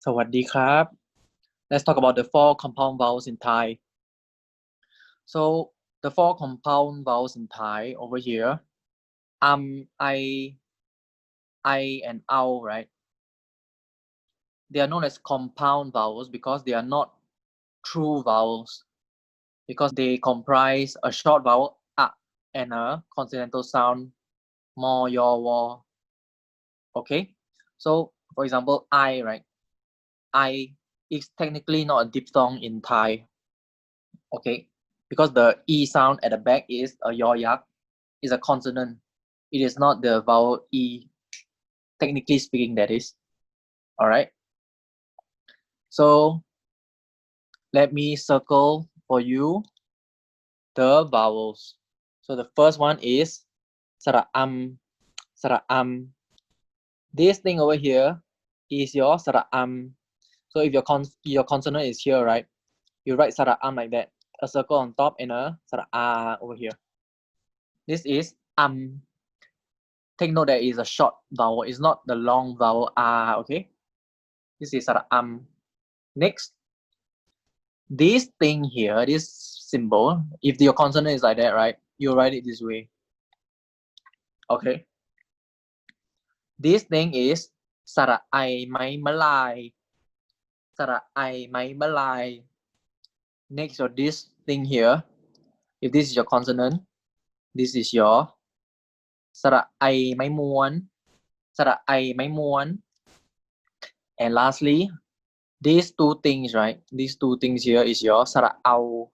สวัสดีครับ Let's talk about the four compound vowels in Thai. So the four compound vowels in Thai over here, I, and ow, right? They are known as compound vowels because they are not true vowels, because they comprise a short vowel a and a consonantal sound mo, yo, wo. Okay, so for example, I, right? I is technically not a diphthong in Thai. Okay, because the e sound at the back is a yak, is a consonant. It is not the vowel e, technically speaking, that is. All right, so let me circle for you the vowels. So the first one is sara'am, sara'am. This thing over here is your sara'am. So if your consonant is here, right, you write sara'am like that, a circle on top and a sara'a over here. This is Take note that it's a short vowel, it's not the long vowel okay? This is Next, this thing here, this symbol, if your consonant is like that, right, you write it this way. Okay, this thing is sara'ai mai malai, sara'ai mai malai. Next, so this thing here, if this is your consonant, this is your sara'ai mai muan, sara'ai mai muan. And lastly, these two things, right, these two things here is your sara'au,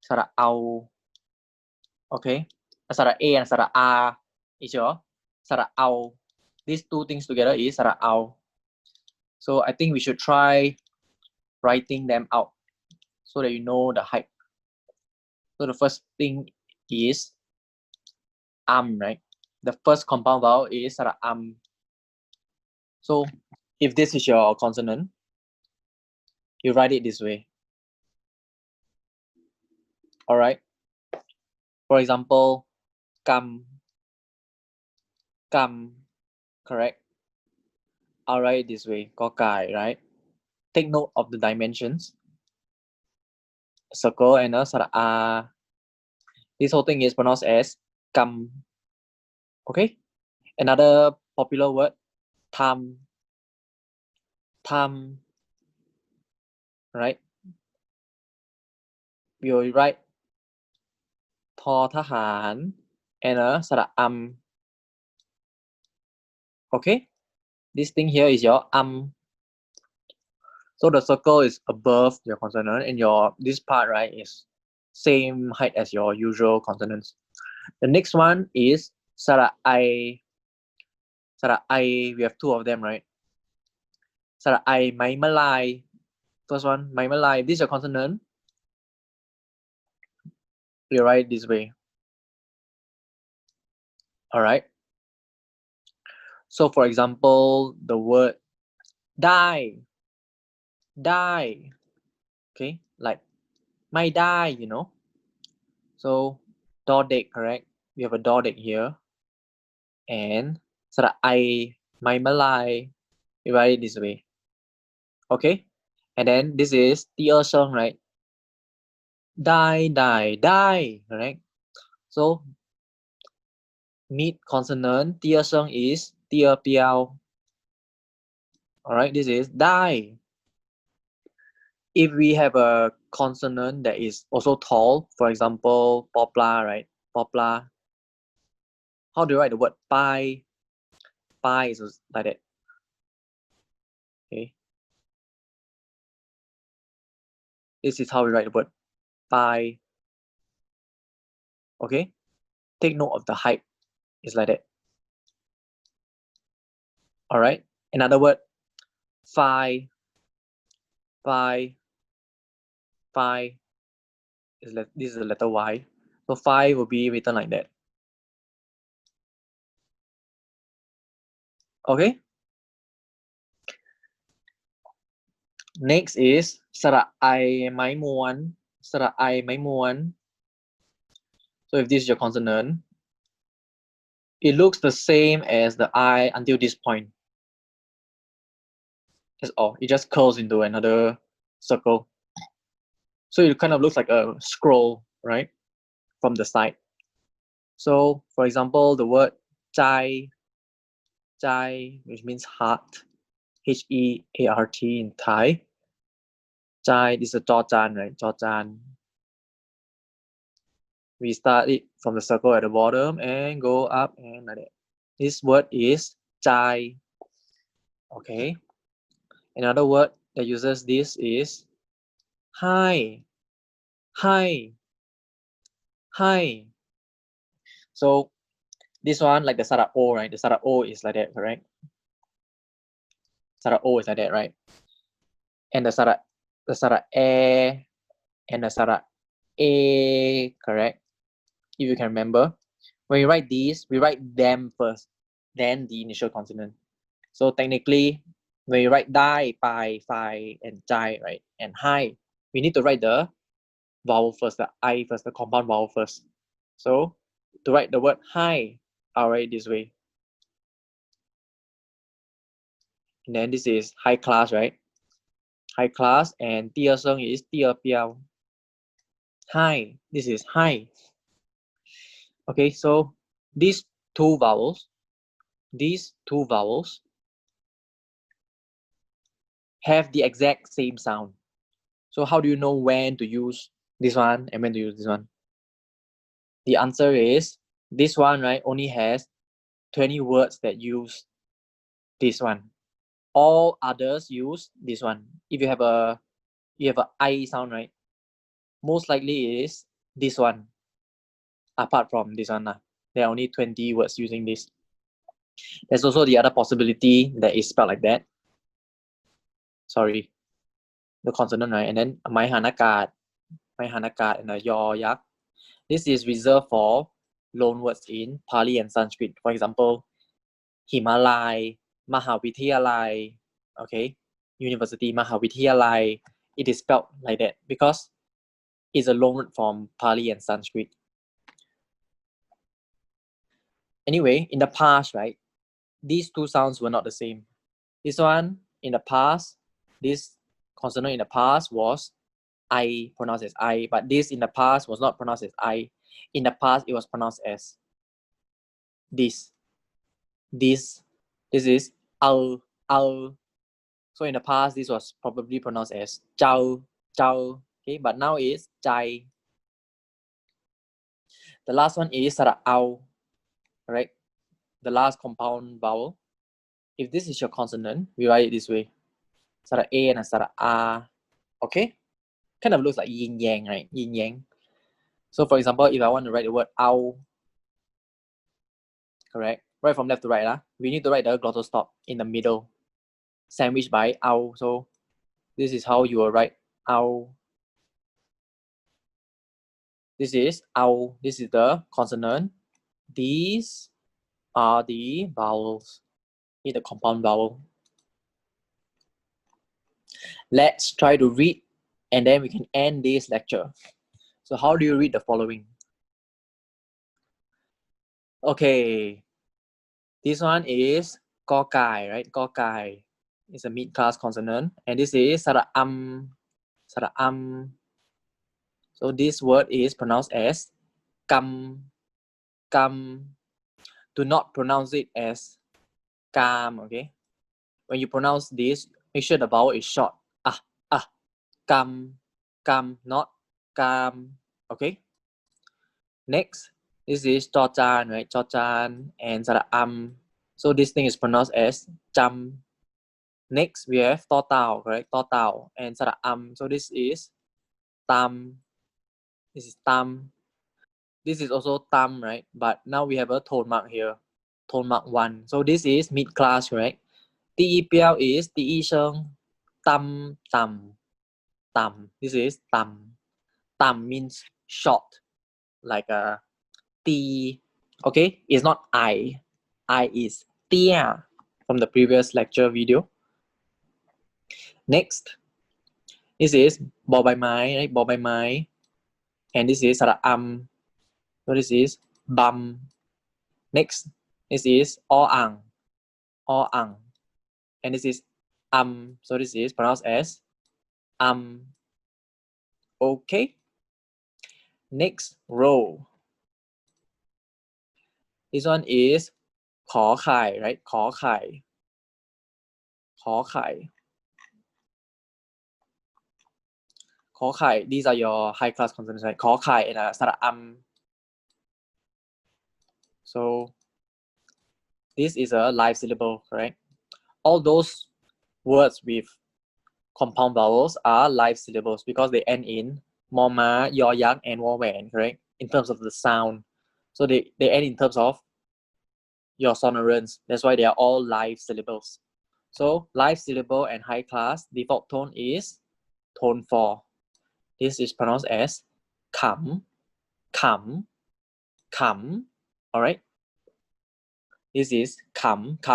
sara'au. Okay, sara'e and sara'a is your sara'au. These two things together is sara'au. So I think we should try writing them out so that you know the height. So the first thing is right? The first compound vowel is sara'am. So if this is your consonant, you write it this way. All right. For example, kam, correct? I'll write it this way, kokai, right? Take note of the dimensions. Circle and a sara'a. This whole thing is pronounced as kam. Okay. Another popular word, tham, right? You write tho thahan and a sara'am. Okay. This thing here is your So the circle is above your consonant, and this part, right, is same height as your usual consonants. The next one is sara'ai. Sara'ai, we have two of them, right? Sara'ai mai malai. First one, mai malai. This is your consonant. You write it this way. All right. So for example, the word die. Okay, like mai die, So dodek, correct? We have a dodek here. And sara'ai mai malai. You write it this way. Okay. And then this is tia song, right? Die, correct? So mid consonant tia song is tia piao. All right, this is die. If we have a consonant that is also tall, for example, poplar, right? Poplar. How do you write the word pai? Pai is like that. Okay. This is how we write the word pai. Okay. Take note of the height. It's like that. All right. Another word, phi. This is the letter Y. So phi will be written like that. Okay. Next is sara'ai mai muan. Sara'ai mai muan. So if this is your consonant, it looks the same as the I until this point. That's all. It just curls into another circle. So it kind of looks like a scroll, right? From the side. So for example, the word chai, chai, which means heart, Heart in Thai. Chai, this is a jochan, right? Jochan. We start it from the circle at the bottom and go up and like that. This word is chai. Okay. Another word that uses this is hi. Hi. Hi. So this one, like the Sara O, right? The Sara O is like that, correct? Sara O is like that, right? And the Sara E and the Sara A, correct? If you can remember. When we write these, we write them first, then the initial consonant. So technically, when we write dai, pai, phi, and jai, right, and hi, we need to write the vowel first, the I first, the compound vowel first. So to write the word hi, I'll write it this way. And then this is high class, right? High class, and tia sung is tia piao. Hi, this is hi. Okay, so these two vowels have the exact same sound. So how do you know when to use this one and when to use this one? The answer is this one, right, only has 20 words that use this one. All others use this one. If you have a I sound, right, most likely is this one. Apart from this one, there are only 20 words using this. There's also the other possibility that is spelled like that. Sorry, the consonant, right? And then my hanakat, and a yaw yak. This is reserved for loan words in Pali and Sanskrit. For example, Himalaya, Mahavithiyalai, okay, University, Mahavithiyalai. It is spelled like that because it's a loan word from Pali and Sanskrit. Anyway, in the past, right, these two sounds were not the same. This one in the past, this consonant in the past was I, pronounced as I, but this in the past was not pronounced as I. In the past, it was pronounced as this. This is al. So in the past, this was probably pronounced as chao, okay, but now it's chai. The last one is sara'au, right? The last compound vowel. If this is your consonant, we write it this way. Sara A and Sara A. Okay? Kind of looks like yin yang, right? Yin yang. So for example, if I want to write the word ow, correct? Right from left to right, we need to write the glottal stop in the middle, sandwiched by ow. So this is how you will write ow. This is ow. This is the consonant. These are the vowels in the compound vowel. Let's try to read and then we can end this lecture. So how do you read the following? Okay, this one is ko kai, right? Ko kai is a mid-class consonant, and this is sara'am. So this word is pronounced as kam. Do not pronounce it as kam, okay? When you pronounce this, make sure the vowel is short. Kam, not kam, okay? Next, this is chochan, right? Chochan and sara'am. So this thing is pronounced as cham. Next, we have totao, correct? Totao and sara'am. So this is tam. This is tam. This is also tam, right? But now we have a tone mark here. Tone mark 1. So this is mid-class, correct? Ti piao is ti sheng. Tam, tam, tam. This is tam. Tam means short, like a ti. Okay, it's not I. I is tia from the previous lecture video. Next, this is bo bai mai, right? Bo bai mai. And this is sara'am. So this is bum. Next, this is o ang. And this is So this is pronounced as okay. Next row. This one is ขอไข่ right ขอไข่ขอไข่ ขอไข่ these are your high class consonants, right ขอไข่ and สระอัม so this is a live syllable, correct? All those words with compound vowels are live syllables because they end in มอม้ายอยักษ์ and วอแหวน correct? In terms of the sound, so they end in terms of your sonorants. That's why they are all live syllables. So live syllable and high class default tone is tone 4. This is pronounced as ขำขำขำ all right? This is ข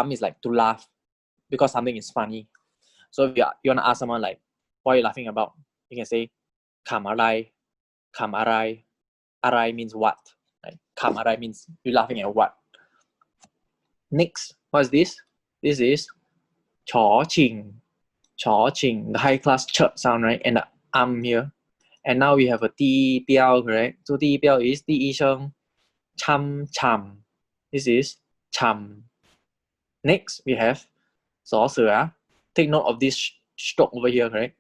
ำ is like to laugh because something is funny. So if you want to ask someone like, what are you laughing about? You can say ขำอะไรขำอะไรอะไร means what, right? ขำอะไร means you're laughing at what. Next, what is this? This is ชอชิงชอชิง the high class ch sound, right? And the here. And now we have a ตีเปียว correct? So ตีเปียว is 第一声 cham cham. This is cham. Next, we have สอเสือ Take note of this stroke over here, correct?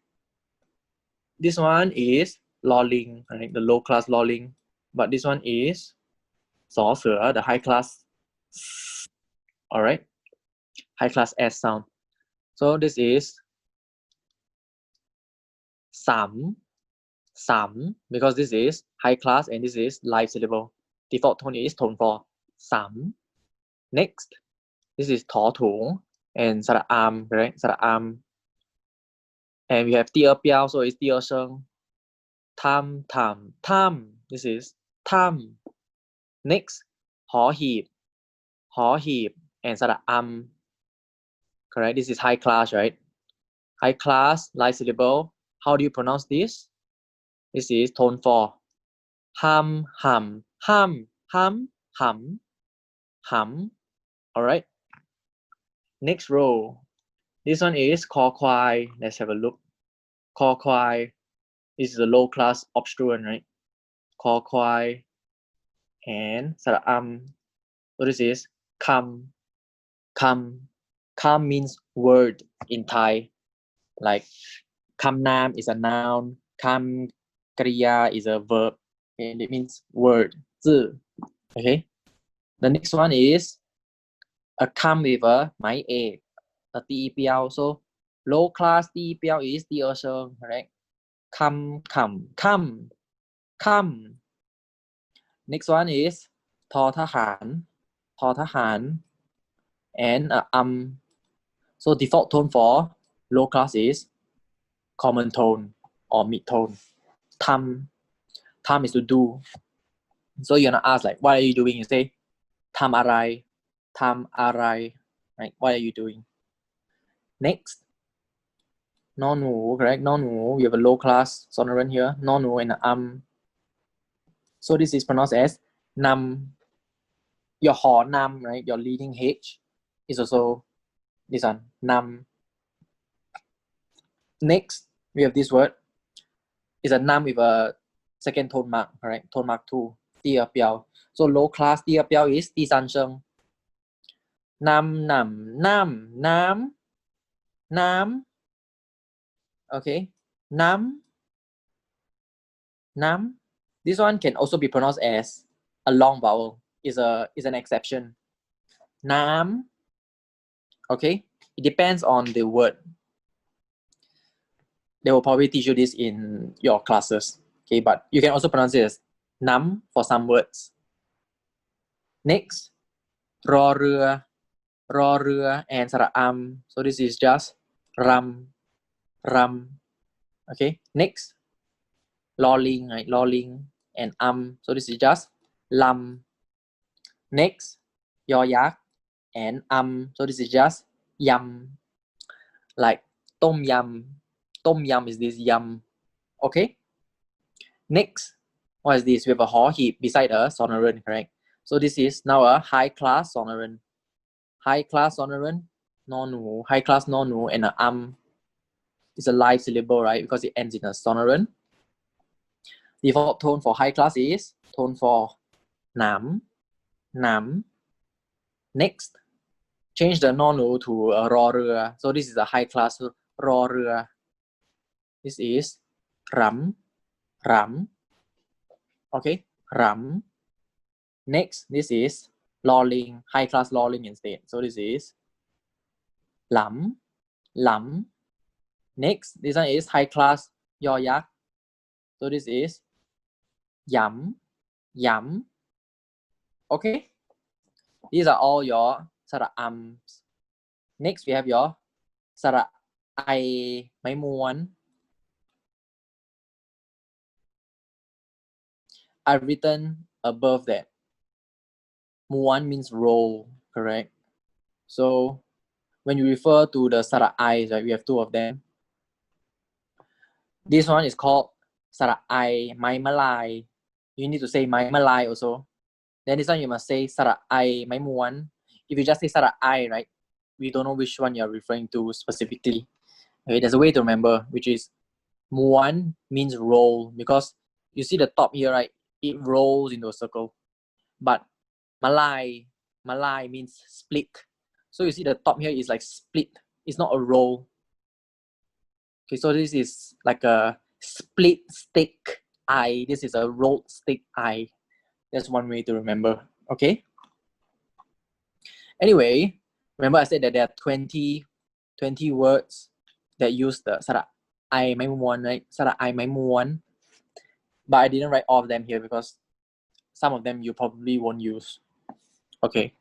This one is lolling, right? The low class lolling. But this one is สอเสือ the high class. All right? High class S sound. So this is สาม because this is high class and this is live syllable. Default tone is tone 4. สาม Next, this is ถอถุง and สระอาม right? สระอาม and we have 第二标 so it's 第二声 tham. This is tham. Next, หอหีบ and สระอาม correct? This is high class, right? High class live syllable. How do you pronounce this? This is tone 4. Ham. All right. Next row. This one is คอควาย Let's have a look. คอควาย This is a low class obstruent, right? คอควาย and สระอาม So this is คำ means word in Thai. Like คำนาม is a noun. คำกริยา is a verb. And it means word. 字 Okay. The next one is a คำ with a หมายเอก a ตีเปียว So low class ตีเปียว is 第二声 correct? คำ Next one is ทอทหาร and so default tone for low class is common tone or mid tone. Tam is to do. So you're gonna ask like, what are you doing? You say ทำอะไร right? What are you doing? Next, นอหนู correct? นอหนู we have a low class sonorant here. นอหนู and so this is pronounced as นำ your หอนำ right? Your leading H is also this one นำ Next, we have this word. It's a นำ with a second tone mark, correct? Tone mark 2. 第二标 So low class 第二标 is 第三声น้ำ Okay. น้ำ This one can also be pronounced as a long vowel. Is an exception. น้ำ Okay. It depends on the word. They will probably teach you this in your classes. Okay, but you can also pronounce it as น้ำ for some words. Next, รอเรือ and สระอำ So this is just รำ Okay. Next, ลอลิง right? ลอลิง and So this is just ลำ Next, ยอยักษ์ and So this is just ยำ like ต้มยำis this ยำ Okay. Next, what is this? We have a หอหีบ beside a sonorant, correct? So this is now a high class sonorant. High class sonorant nonu, high class nonu, and a is a live syllable, right? Because it ends in a sonorant. Default tone for high class is tone for nam, nam. Next, change the nonu to a rorua. So this is a high class rorua. This is ram, ram. Okay, ram. Next, this is lolling, high class lolling instead. So this is lam, lam. Next, this one is high class yoyak. So this is yam, yam. Okay, these are all your sara'ams. Next, we have your sara'ai mai muan. I've written above that. Muan means roll, correct? So when you refer to the sara'ai, right, we have two of them. This one is called sara'ai mai malai. You need to say mai malai also. Then this one you must say sara'ai mai muan. If you just say sara'ai, right, we don't know which one you're referring to specifically. Okay, there's a way to remember, which is muan means roll, because you see the top here, right? It rolls into a circle. But malai means split. So you see the top here is like split. It's not a roll. Okay, so this is like a split stick eye. This is a rolled stick eye. That's one way to remember. Okay. Anyway, remember I said that there are 20 words that use the sara'ai mai muan, right? Sara'ai mai muan. But I didn't write all of them here because some of them you probably won't use. Okay.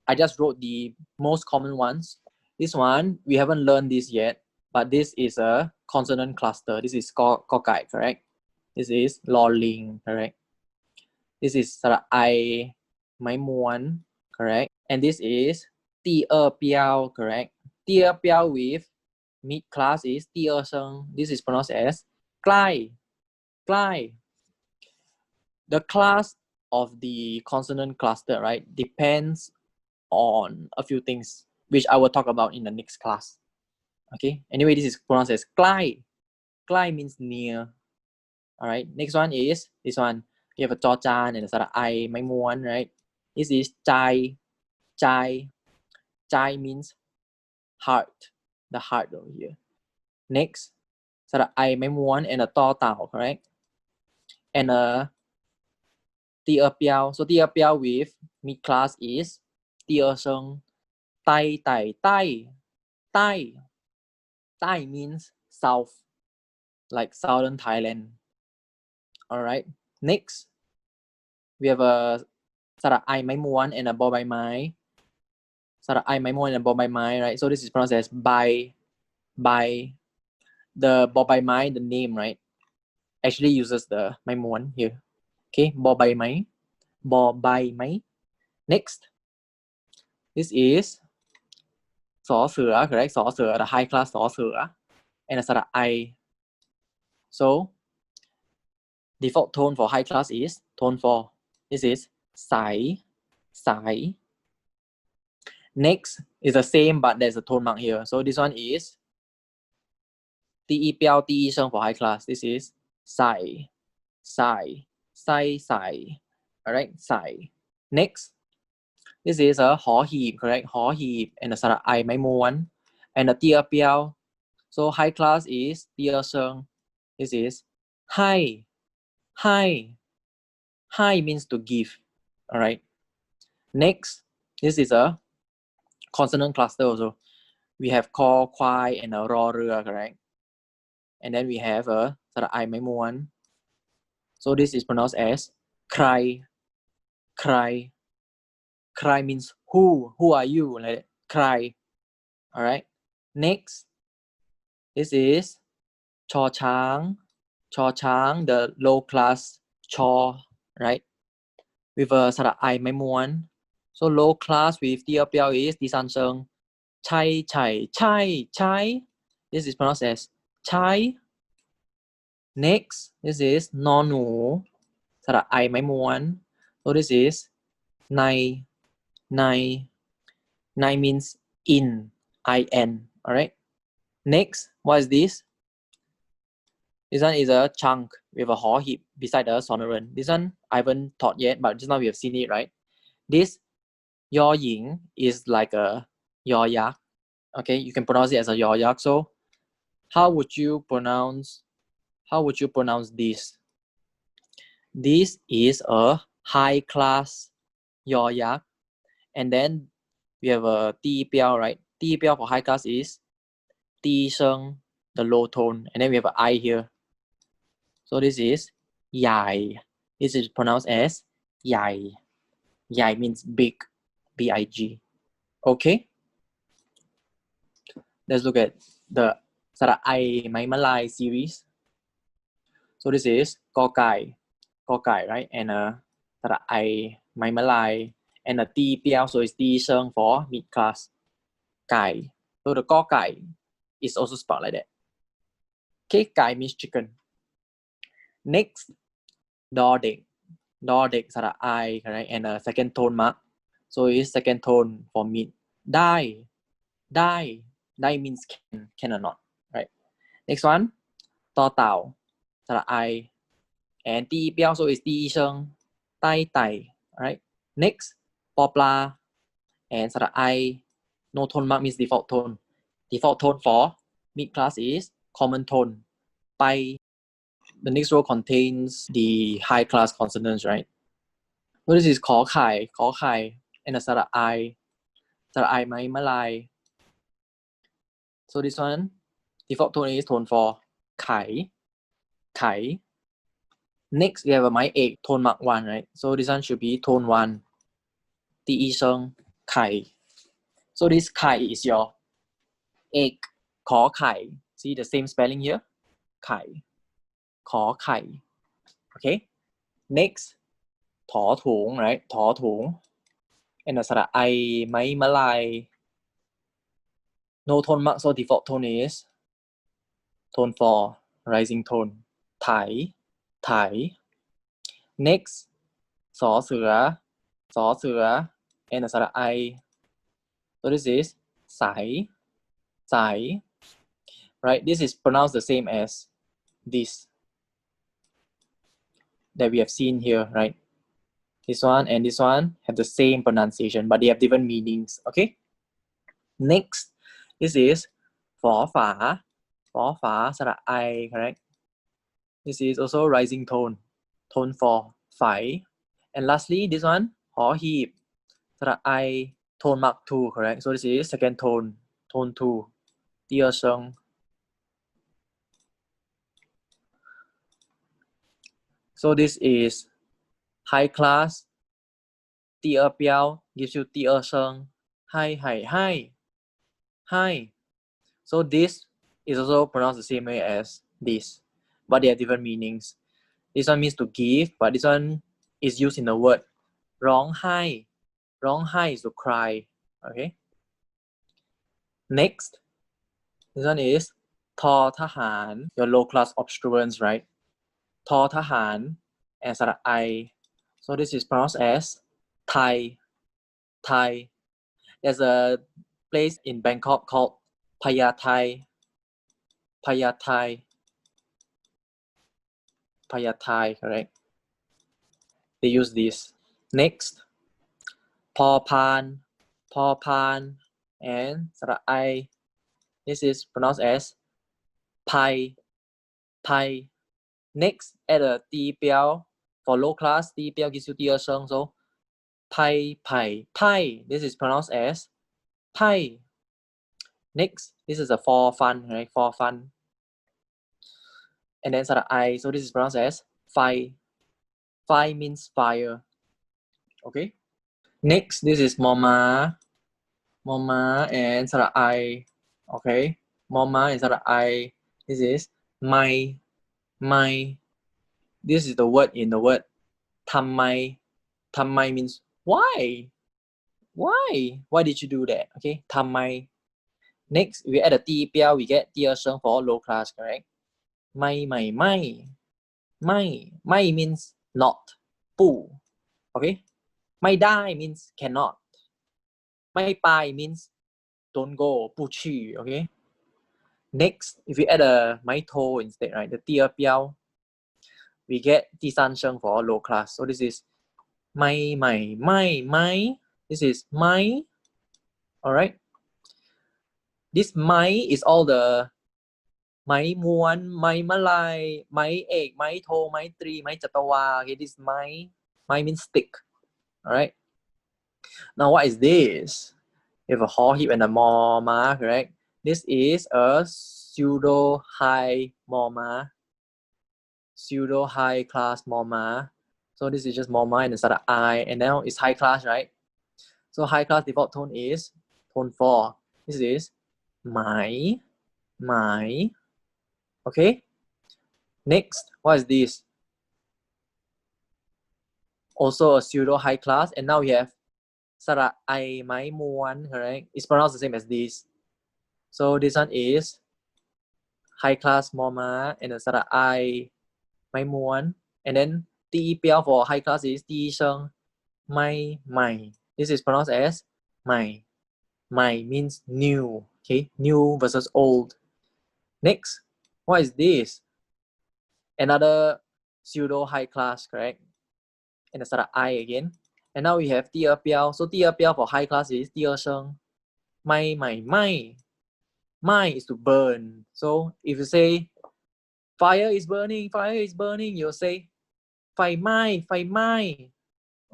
I just wrote the most common ones. This one, we haven't learned this yet, but this is a consonant cluster. This is kokai, correct? This is lolling, correct? This is sara'ai mai muan, correct? And this is tia piao, correct? Tia piao with mid class is tia seng. This is pronounced as klai, klai. The class of the consonant cluster, right, depends on a few things, which I will talk about in the next class. Okay. Anyway, this is pronounced as klai. Klai means near. All right. Next one is this one. You have a chochan and a sara'ai mai muan, right? This is chai, chai. Chai means heart. The heart over here. Next, sara'ai mai muan and a to tao, correct? And a tia piao. So tia piao with mid class is tia seng. Tai tai tai. Tai. Tai means south, like southern Thailand. All right. Next, we have a sara'ai mai muan and a bo bai mai. Sara'ai mai muan and a bo bai mai, right? So this is pronounced as by. The bo bai mai, the name, right, actually uses the mai muan here. Okay, bo bai mai, bo bai mai. Next, this is saw sura, correct? Saw sura, the high class saw sura, and a sara'ai. So default tone for high class is tone 4. This is sai, sai. Next is the same, but there's a tone mark here. So this one is ti piao ti sheng for high class. This is sai, sai, sai, sai. All right, sai. Next, this is a ho heap, correct? Ho heap and a sara'ai mai muan and a tia piao. So high class is tia sheng. This is hai, hai. Hai means to give. All right. Next, this is a consonant cluster also. We have ko, kwai, and a ro, rua, correct? And then we have a sara'ai mai muan. So this is pronounced as cry, cry. Cry means who are you? Like cry. All right. Next, this is cho chang, the low class cho, right? With a sara'ai mai muan. So low class with tia piao is di san seng. Chai, chai, chai, chai. This is pronounced as chai. Next, this is nonu, sara'ai mai muan. So this is nai, nai. Nai means in. in. All right. Next, what is this? This one is a chunk with a hor hip beside the sonorant. This one I haven't taught yet, but just now we have seen it, right? This Yo Ying is like a Yo Yak. Okay, you can pronounce it as a Yo Yak. So how would you pronounce this? This is a high class Yo Yak. And then we have a Ti Piao, right? Ti Piao for high class is Ti Sheng, the low tone. And then we have an I here. So this is Yai. This is pronounced as Yai. Yai means big, B-I-G. Okay. Let's look at the Sara I Mai Malai series. So this is Ko Kai, right? And Sara I Mai Malai and a Ti Piao, so it's Ti Sheng for mid class. Kai. So the Ko Kai is also spelled like that. Okay, Kai means chicken. Next, Dodek. Dodek Sara I, right? And a second tone mark. So it's second tone for mid. Dai. Dai means can or not, right? Next one, to tao, Sara I, and Ti Piao, so is Ti Sheng, Tai Tai, right? Next, popla, and Sara I, no tone mark means default tone. Default tone for mid class is common tone. Pai. The next row contains the high class consonants, right? So this is Kho Khai, and a Sara I Mai Malai. So this one, default tone is tone 4, Kai. Next, we have a my egg, tone mark 1, right? So this one should be tone 1, Ti Sheng, Kai. So this Kai is your egg, Kho Kai. See the same spelling here? Kai. Kho Kai. Okay. Next, Tho Thung, right? Tho Thung. And the Sara I, Mai Malai. No tone mark, so default tone is tone 4, rising tone. Thai. Next, Saw Sura, and the Sara I. So this is Sai, right? This is pronounced the same as this that we have seen here, right? This one and this one have the same pronunciation, but they have different meanings, okay? Next, this is Phó Phả, Sara I, correct? This is also rising tone, tone 4, Phai. And lastly, this one, Hó Hip, Sara I, tone mark 2, correct? So this is second tone, tone 2, Tia Sheng. So this is high class. Tia Piao gives you Tia Sheng. Hi. So this is also pronounced the same way as this, but they have different meanings. This one means to give, but this one is used in the word Rong hai. Rong hai is to cry. Okay. Next, this one is Tho Tahan, your low class obstruents, right? Tho Tahan and Sara I. So this is pronounced as Thai. There's a place in Bangkok called Payathai, correct? They use this. Next, Paw Pan, and Sara I. This is pronounced as Pai. Next, add a Ti Piao. For low class, Ti Piao gives you Ti Sheng, so Pai. This is pronounced as Pai. Next, this is a for fun, right? For fun. And then Sara I, so this is pronounced as Fai. Fai means fire. Okay. Next, this is Moma and Sara I. Okay. Moma and Sara I. This is my. This is the word in the word Tammai. Tammai means why? Why did you do that? Okay. Tammai. Next, we add a Ti Piao, we get Tia Sheng for low class, correct? Mai means not. Bu. Okay. Mai dai means cannot. Mai pai means don't go, 不去, okay? Next, if you add a 埋头 instead, right, the 第二标, we get 第三声 for low class. So this is my. This is my. All right. This my is all the ไม้ม้วนไม้มะลายไม้เอกไม้โทไม้ตรีไม้จัตวา okay, this ไม้ means stick. All right. Now what is this? You have a hall hip and a morma, correct? This is a pseudo high morma, pseudo high class morma. So this is just morma and instead of I, and now it's high class, right? So high class default tone is tone 4. This is my. Okay. Next, what is this? Also a pseudo high class, and now we have สระไอไม้ม้วน correct? It's pronounced the same as this. So this one is high class morma and the สระไอไม้ม้วน and then 第一标 for high class is 第一声ไม่ This is pronounced as ไม่ means new. Okay, new versus old. Next, what is this? Another pseudo high class, correct? And the สระไอ again. And now we have 第二标. So 第二标 for high class is 第二声mai is to burn. So if you say fire is burning, you'll say ไฟไหม้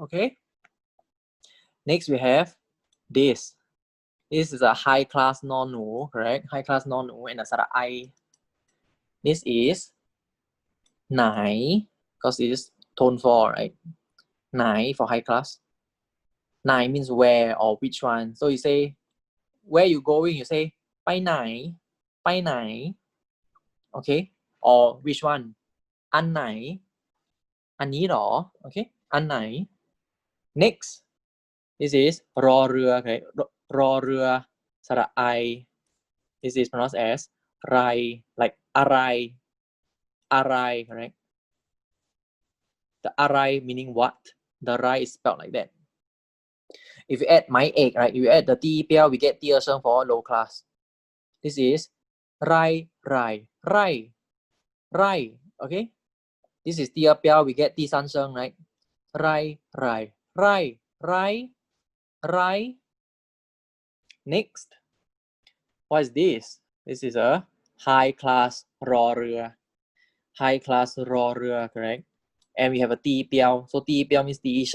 Okay. Next we have this. This is a high class nonu, correct? High class nonu and a สระไอ. This is ไหน because it is tone 4, right? ไหน for high class. ไหน means where or which one. So you say where you going, you say ไปไหน okay, or which one อันไหนอันนี้หรอ okay อันไหน next this is รอเรือ okay รอเรือสระไอ this is pronounced as ไร like อะไร correct? The อะไร meaning what? The ไร is spelled like that. If you add ไม้เอก right, you add the 第一标 we get 第二声 for low class. This is ไร okay? This is 第二标 we get 第三声 right? ไร Next, what is this? This is a high class รอเรือ high class รอเรือ correct? And we have a 第一标 so 第一标 means 第一声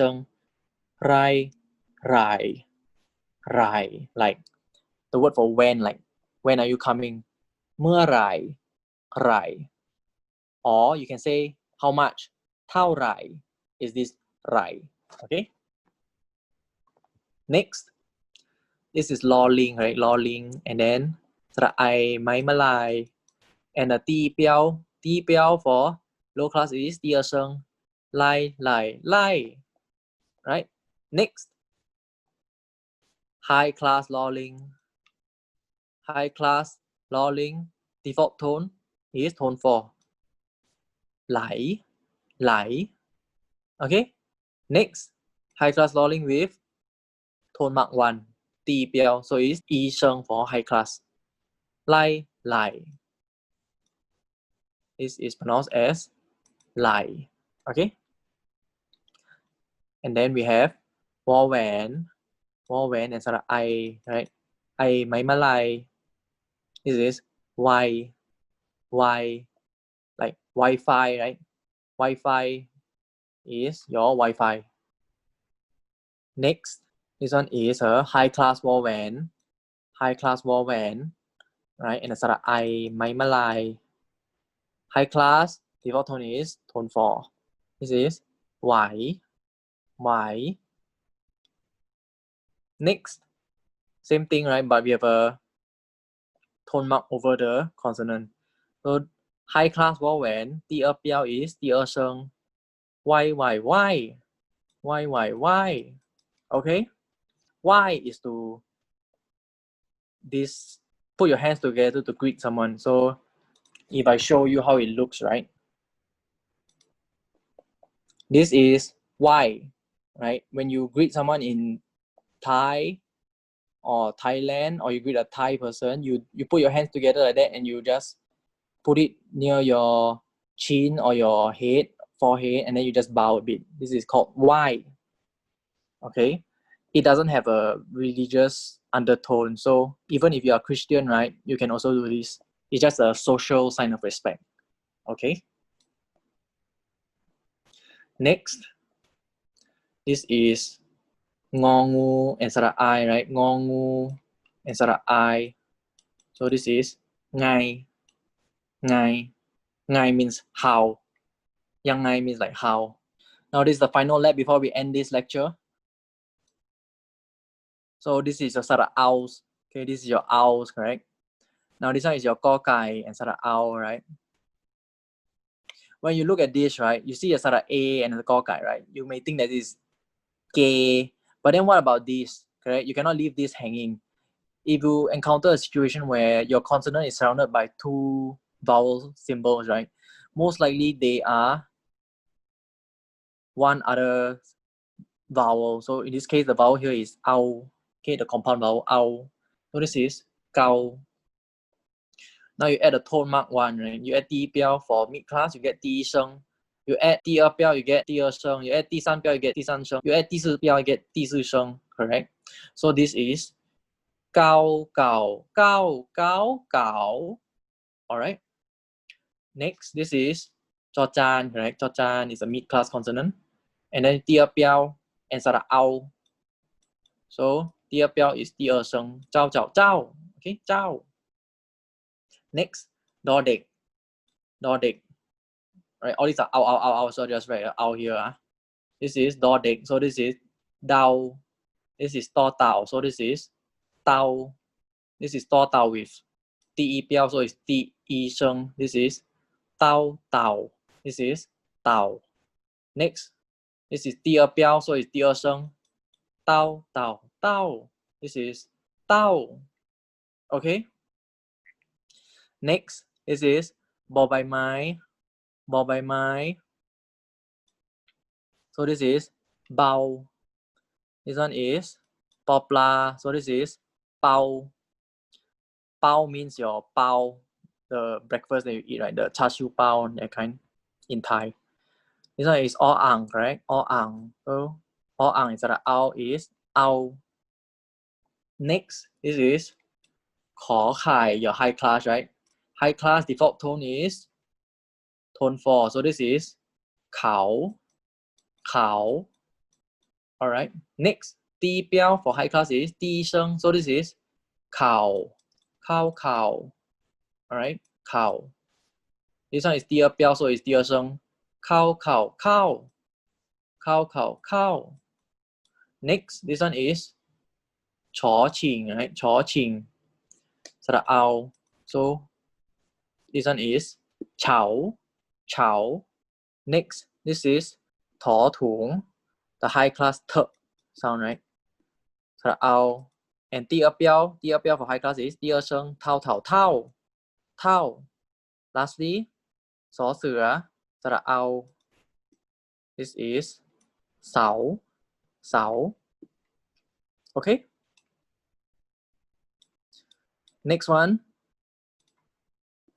ไร like the word for when are you coming เมื่อไหร่ or you can say how much เท่าไหร่ is this ไหร่ okay? Next, this is lolling, right? Lolling, and then สระไอไม้มะลาย and the ตีเปียว for low class is 第二声ไล่ right? Next, high class lolling, default tone is tone 4 ไหล okay? Next, high class lolling with tone mark 1 ตีเปียว so it's 一声 for high class ไล่ this is pronounced as ไหล okay? And then we have วอแหวนand สระไอ right? ไอไม้มะลาย this is why like Wi-Fi, right? Wi-Fi is your Wi-Fi. Next, this one is a high class วอแหวน right? And สระไอไม้มะลาย high class default tone is tone 4. This is ไหว Next, same thing, right? But we have a tone mark over the consonant. So high class วอแหวน第二标 is 第二声 why okay? Why is to this put your hands together to greet someone. So if I show you how it looks, right? This is why, right? When you greet someone in Thai, or Thailand, or you greet a Thai person, you put your hands together like that and you just put it near your chin or your head, forehead, and then you just bow a bit. This is called why. Okay, it doesn't have a religious undertone, so even if you are Christian, right, you can also do this. It's just a social sign of respect. Okay, next, this is ngongu and I, right? Ngongu and I. So this is ngai. Ngai. Ngai means how. Yang ngai means like how. Now this is the final lap before we end this lecture. So this is your owls. Okay, this is your owls, correct? Now this one is your ko kai and owl, right? When you look at this, right, you see a a and a ko kai, right? You may think that is gay, but then what about this? Correct? You cannot leave this hanging. If you encounter a situation where your consonant is surrounded by two vowel symbols, right? Most likely they are one other vowel. So in this case, the vowel here is ao. Okay, the compound vowel ao. So this is gao. Now you add a tone mark one, right? You add 第一标 for mid class, you get 第一声. You add 第二标, you get 第二声. You add 第三标, you get 第三声. You add 第四标, you get 第四声. Correct? So this is 高高高高高. Alright. Next, this is จอจาน, correct? จอจาน is a mid class consonant. And then 第二标 and ao. So 第二标 is 第二声. 招招招. Okay, 招. Next, ดอเด็ก ดอเด็ก. Right, all these are ow, so just write ow here. This is ดอเด็ก, so this is เดา. This is ต่อเต่า, so this is เตา. This is ต่อเต่า with 第一标, so it's 第一声. This is เต้าเต่า. This is เต่า. Next, this is 第二标, so it's 第二声. เต้าเต่าเต้า. This is เต้า. Okay. Next, this is บอใบไม้ บอใบไม้ so this is เบา. This one is ปอปลา, so this is เปา. เปา means your เปา, the breakfast that you eat, right? The char siu pao, that kind in Thai. This one is all ang, correct? All ang. So all ang instead of ao is ao. Next, this is ขอไข่ your high class, right? High class default tone is tone 4. So this is เขา เขา Alright. Next, 第一标 for high class is 第一声. So this is เขา เขา เขา Alright. เขา This one is 第二标, so it's 第二声. เข้า เข้า เข้า เข้า เข้า เข้า Next, this one is ชอชิง right? ชอชิง สระเอา so this one is เฉา เฉา Next, this is ถอถุง the high class t sound, right? สระเอา and 第二标 for high class is 第二声 เท่าเท่าเท่า เท่า Lastly, สอเสือ สระเอา this is เสา เสา Okay. Next one,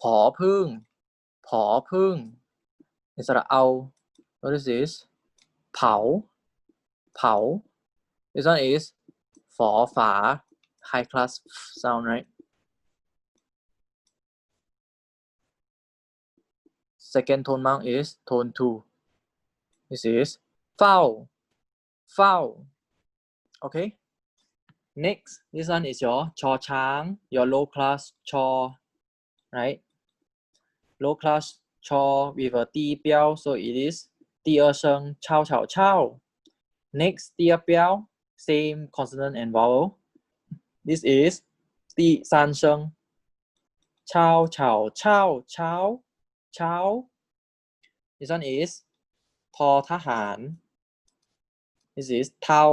ผอพึ่ง ผอพึ่ง is สระเอา so this is เผา เผา This one is ฝอฝา high class sound, right? Second tone mark is tone 2. This is เฝ้า เฝ้า Okay. Next, this one is your ชอช้าง your low class ชอ right? Low class ชอ with a 第一标, so it is 第二声 เช่า เฉา เช่า. Next, 第二标 same consonant and vowel. This is 第三声 เช่า เฉา เช่า เช่า เช่า. This one is ทอทหาร. This is เท่า.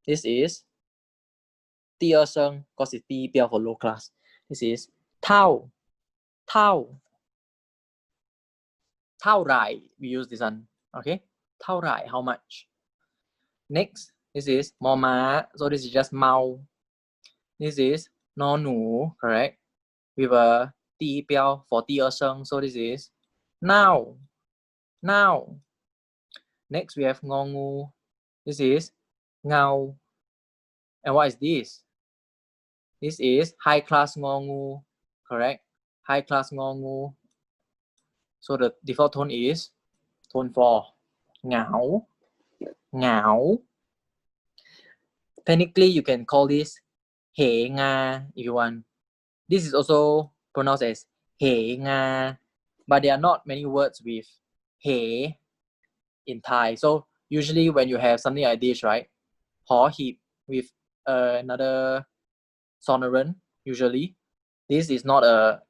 This is 第二声 because it's 第一标 for low class. This is เท่า เท่า เท่าไหร่ we use this one. Okay. เท่าไหร่ how much. Next, this is มอม้า so this is just เมา This is นอหนู correct with a 第一标 for 第二声 so this is now now next we have งองู this is เงา and what is this this is high class งองู correct high class งองู so the default tone is tone 4 เหงา เหงา technically you can call this เหงา if you want this is also pronounced as เหงา but there are not many words with เห in Thai so usually when you have something like this right หอหีบ with another sonorant usually this is not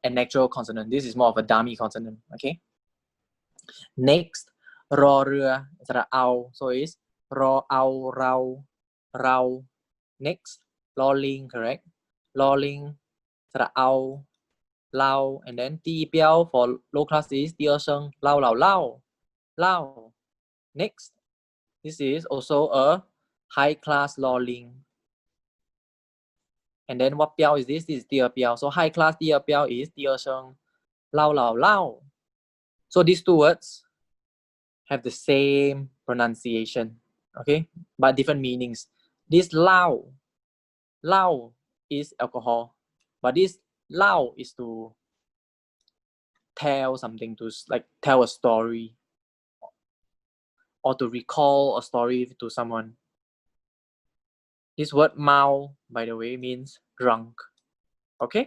a natural consonant this is more of a dummy consonant okay next รอเรือสระเอา so is รอเอาเรา next ลอลิง correct ลอลิงสระเอาเรา and then 第一标 for low class is 第二声เล่า next this is also a high class ลอลิง and then what 标 is this is 第二标 so high class 第二标 is 第二声เล่า so these two words have the same pronunciation okay but different meanings this เหล้า is alcohol but this เหล้า is to tell something to like tell a story or to recall a story to someone this word เมา by the way means drunk okay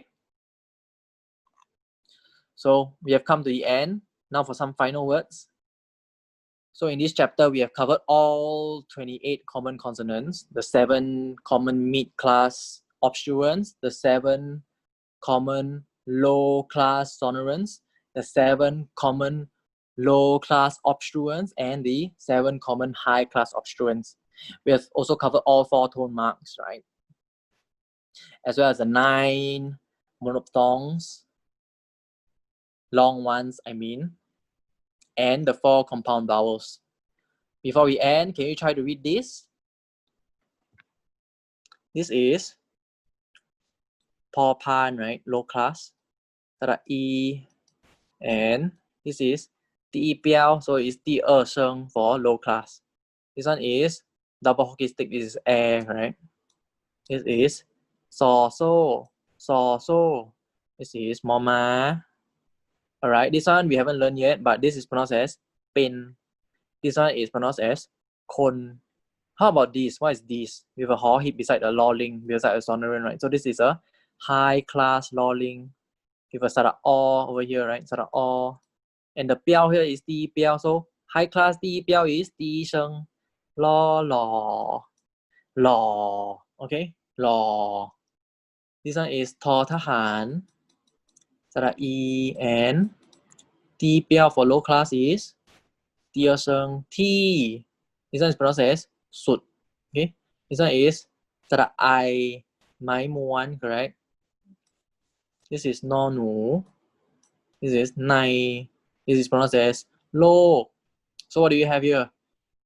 so we have come to the end now for some final words so in this chapter we have covered all 28 common consonants the 7 common mid-class obstruents the 7 common low-class sonorants the 7 common low-class obstruents and the 7 common high-class obstruents we have also covered all 4 tone marks right as well as the 9 monophthongs long ones I mean and the 4 compound vowels. Before we end, can you try to read this? This is พอพาน right? Low class. สระอี and this is 第一标 so it's 第二声 for low class. This one is double hockey stick. This is air, right? This is ซอโซ่ This is มอม้า Alright, this one we haven't learned yet, but this is pronounced as เป็น This one is pronounced as คน How about this? What is this? We have a hor hip beside a lolling, beside a sonorant, right? So this is a high class lolling. With a sara over here, right? Sara and the 标 here is 第一标 so high class 第一标 is 第一声 law okay law this one is ทอทหาร sara e and 第一标 for low class is 第二声 t this one is pronounced as สุด okay this one is สระไอไม้ม้วน correct this is นอหนู this is ใน this is pronounced as โลก so what do you have here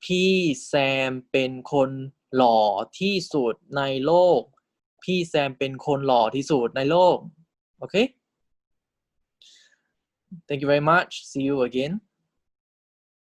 พี่แซมเป็นคนหล่อที่สุดในโลกพี่แซมเป็นคนหล่อที่สุดในโลก okay thank you very much see you again